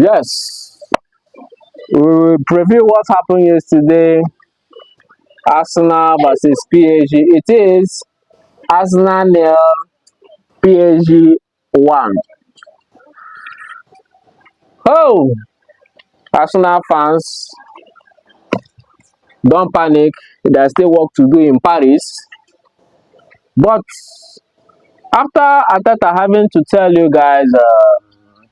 Yes, we will preview what happened yesterday. Arsenal versus PSG. It is Arsenal nil, PSG 1. Oh, Arsenal fans, don't panic. There's still work to do in Paris. But after Ateta having to tell you guys,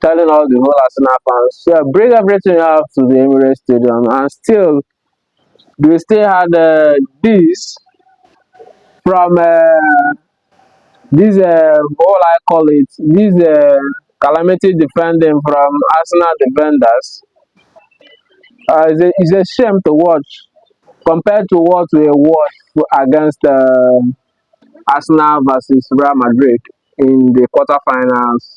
telling all the whole Arsenal fans, yeah, bring everything up to the Emirates Stadium, and still, we still had this from this what I call it, this calamity defending from Arsenal defenders. It's a shame to watch compared to what we watched against Arsenal versus Real Madrid in the quarterfinals.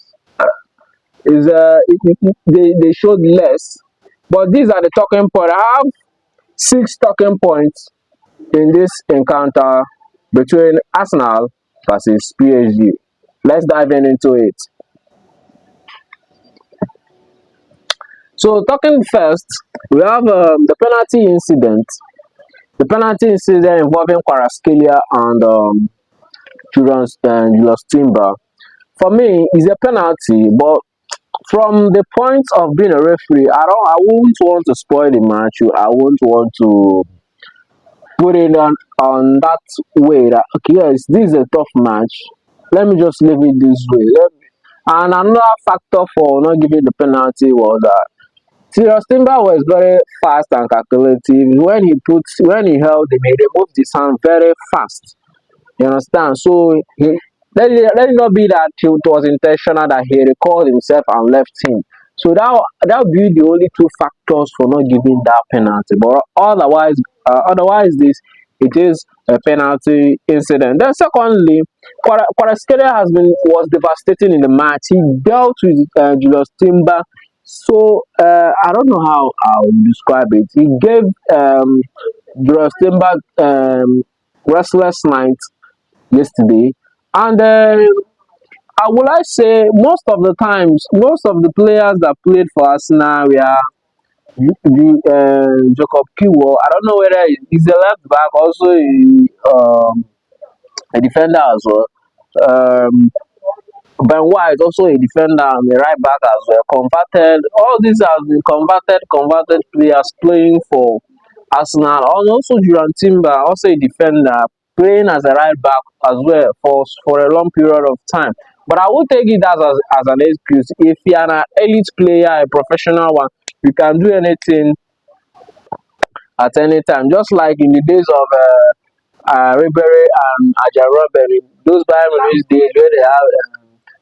Is they showed less, but these are the talking points. I have six talking points in this encounter between Arsenal versus PSG. Let's dive into it. So talking first, we have the penalty incident. The penalty incident involving Kvaratskhelia and Julius Timber. For me, it's a penalty, but from the point of being a referee, I won't want to spoil the match. I won't want to put it on that way that okay, yes, this is a tough match. Let me just leave it this way. And another factor for not giving the penalty was that Julius Timber was very fast and calculative. When he held him, he removed his hand very fast. You understand? So let it not be that it was intentional that he recalled himself and left him. So that would be the only two factors for not giving that penalty. But otherwise this it is a penalty incident. Then secondly, Kvaratskhelia was devastating in the match. He dealt with Julius Timber. So I don't know how I would describe it. He gave Julius Timber restless night yesterday. And I would like say most of the times, most of the players that played for Arsenal were Jacob Kiwo. I don't know whether he's a left back, also a defender as well. Um, Ben White also a defender and a right back as well. Converted, all these have been converted players playing for Arsenal. And also Juran Timber, also a defender, playing as a right back as well for a long period of time. But I will take it as an excuse. If you are an elite player, a professional one, you can do anything at any time. Just like in the days of Ribery and Aja Robbery, those Bayern Munich days where they have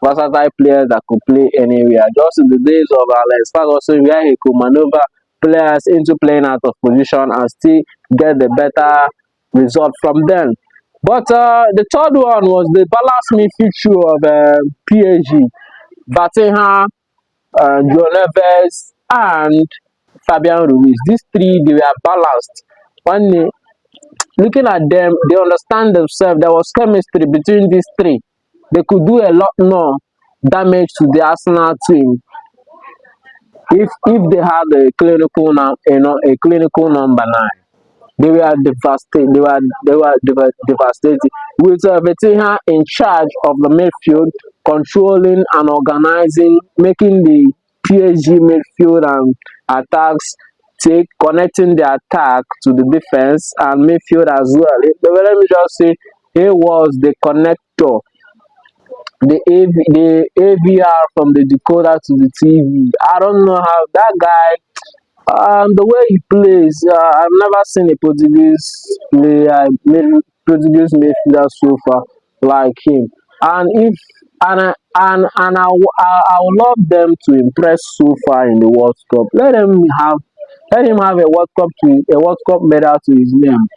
versatile players that could play anywhere. Just in the days of Alex Ferguson, where he could maneuver players into playing out of position and still get the better result from them. But the third one was the balanced midfield of PSG. Batinha, John Neves, and Fabian Ruiz. These three, they were balanced. When looking at them, they understand themselves. There was chemistry between these three. They could do a lot more damage to the Arsenal team if they had a clinical number nine. They were devastated. Devastated with Vitinha in charge of the midfield, controlling and organizing, making the PSG midfield and attacks take connecting the attack to the defense and midfield as well. Let me just say, he was the connector, the AVR from the decoder to the TV. I don't know how that guy the way he plays, I've never seen a Portuguese midfielder so far like him. And if and I would love them to impress so far in the World Cup. Let him have a World Cup medal to his name,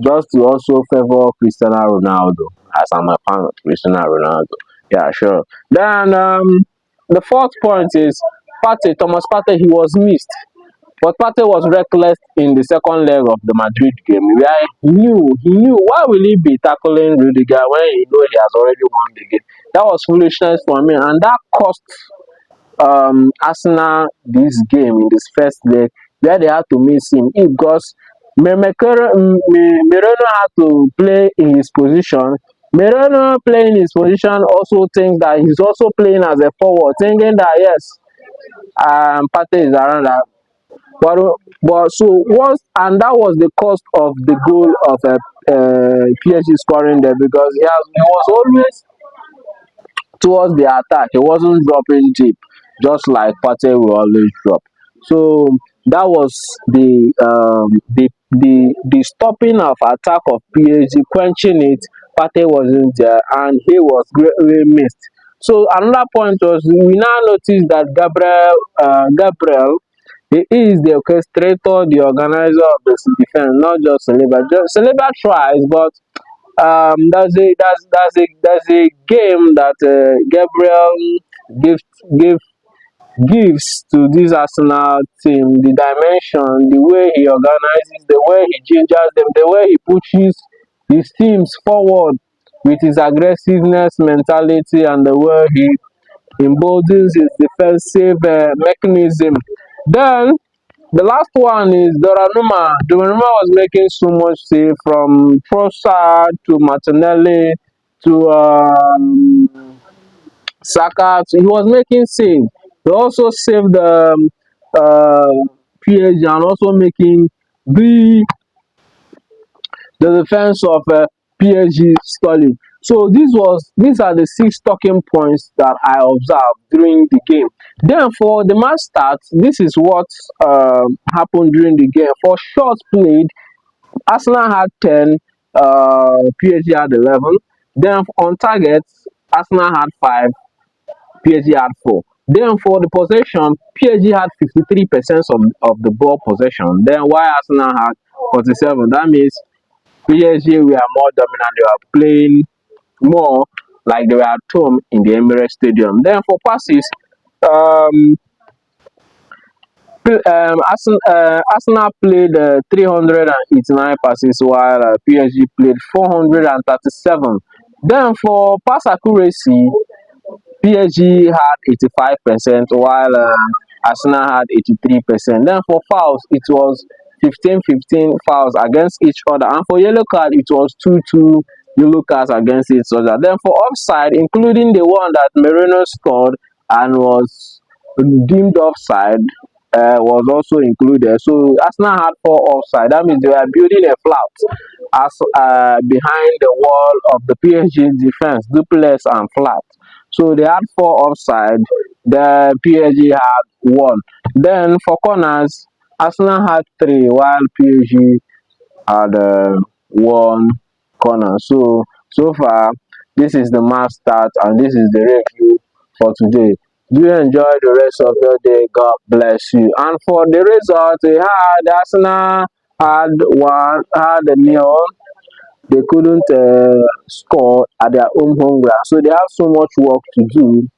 just to also favor Cristiano Ronaldo, as I'm a fan of Cristiano Ronaldo. Yeah, sure. Then the fourth point is Thomas Partey. He was missed. But Partey was reckless in the second leg of the Madrid game where he knew why will he be tackling Rudiger when he know he has already won the game. That was foolishness for me, and that cost Arsenal this game in this first leg where they had to miss him because Merino had to play in his position. Merino playing his position also thinks that he's also playing as a forward, thinking that yes, Partey is around that. But, but so was and that was the cost of the goal of PSG scoring there because he was always towards the attack. He wasn't dropping deep, just like Partey will always drop. So that was the stopping of attack of PSG, quenching it. Partey wasn't there, and he was greatly missed. So another point was we now noticed that Gabriel, he is the orchestrator, the organizer of the defense, not just Saliba. Saliba tries, but there's a game that gives give gives to this Arsenal team the dimension, the way he organizes, the way he gingers them, the way he pushes his teams forward with his aggressiveness mentality and the way he emboldens his defensive mechanism. Then the last one is Donnarumma. Donnarumma was making so much save from Trossard to Martinelli to Saka. He was making save. He also saved PSG and also making the the defense of PSG solid. So these are the six talking points that I observed during the game. Then for the match start, this is what happened during the game. For shots played, Arsenal had 10, PSG had 11. Then on target, Arsenal had 5, PSG had 4. Then for the possession, PSG had 53% of the ball possession. Then while Arsenal had 47, that means PSG were more dominant. They were playing more like they were at home in the Emirates Stadium. Then for passes, um, Arsenal played 389 passes while PSG played 437. Then for pass accuracy, PSG had 85% while Arsenal had 83%. Then for fouls, it was 15-15 fouls against each other. And for yellow card, it was 2-2 yellow cards against each other. Then for offside, including the one that Merino scored and was deemed offside, was also included. So Arsenal had 4 offside. That means they were building a flat as behind the wall of the PSG defense, duplex and flat. So they had 4 offside. The PSG had one. Then for corners, Arsenal had three, while PSG had one corner. So far, this is the match start, and this is the review for today. Do you enjoy the rest of your day? God bless you. And for the result, we had Arsenal had a nil. They couldn't score at their own home ground, so they have so much work to do.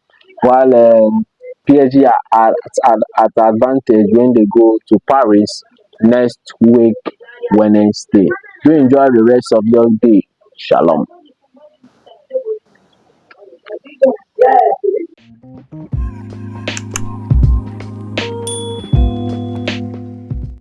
While PSG are at advantage when they go to Paris next week Wednesday. Do enjoy the rest of your day. Shalom.